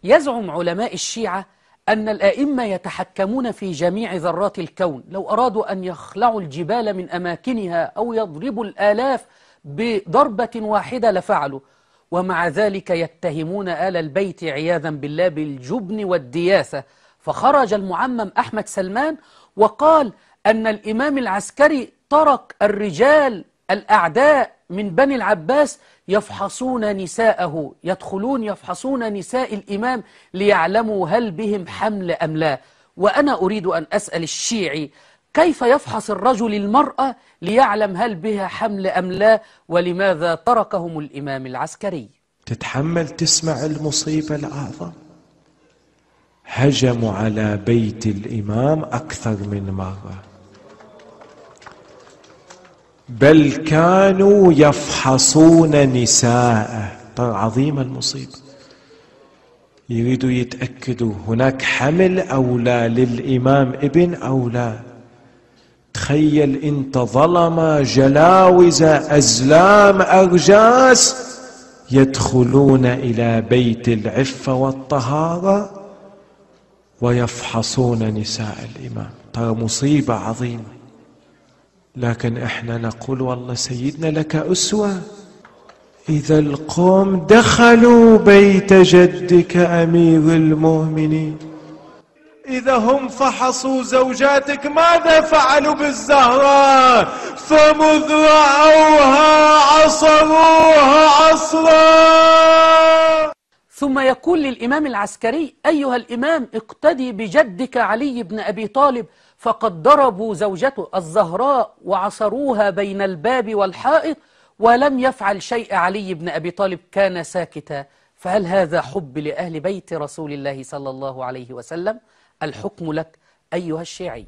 يزعم علماء الشيعة أن الأئمة يتحكمون في جميع ذرات الكون، لو أرادوا أن يخلعوا الجبال من أماكنها أو يضربوا الآلاف بضربة واحدة لفعلوا، ومع ذلك يتهمون آل البيت عياذا بالله بالجبن والدياثة. فخرج المعمم أحمد سلمان وقال أن الإمام العسكري ترك الرجال الأعداء من بني العباس يفحصون نساءه، يدخلون يفحصون نساء الإمام ليعلموا هل بهم حمل أم لا. وأنا أريد أن أسأل الشيعي: كيف يفحص الرجل المرأة ليعلم هل بها حمل أم لا؟ ولماذا تركهم الإمام العسكري؟ تتحمل تسمع المصيبة الأعظم؟ هجموا على بيت الإمام أكثر من مرة، بل كانوا يفحصون نساءه. ترى عظيمة المصيبة، يريدوا يتأكدوا هناك حمل أو لا للإمام ابن أو لا. تخيل انت ظلمة جلاوزة أزلام أرجاس يدخلون إلى بيت العفة والطهارة ويفحصون نساء الإمام. ترى مصيبة عظيمة. لكن احنا نقول والله سيدنا لك أسوة. إذا القوم دخلوا بيت جدك أمير المؤمنين، إذا هم فحصوا زوجاتك ماذا فعلوا بالزهراء؟ فمذ رأوها عصروها عصرا. ثم يقول للإمام العسكري: أيها الإمام، اقتدي بجدك علي بن أبي طالب، فقد ضربوا زوجته الزهراء وعصروها بين الباب والحائط ولم يفعل شيء علي بن أبي طالب، كان ساكتا. فهل هذا حب لأهل بيت رسول الله صلى الله عليه وسلم؟ الحكم لك أيها الشيعي.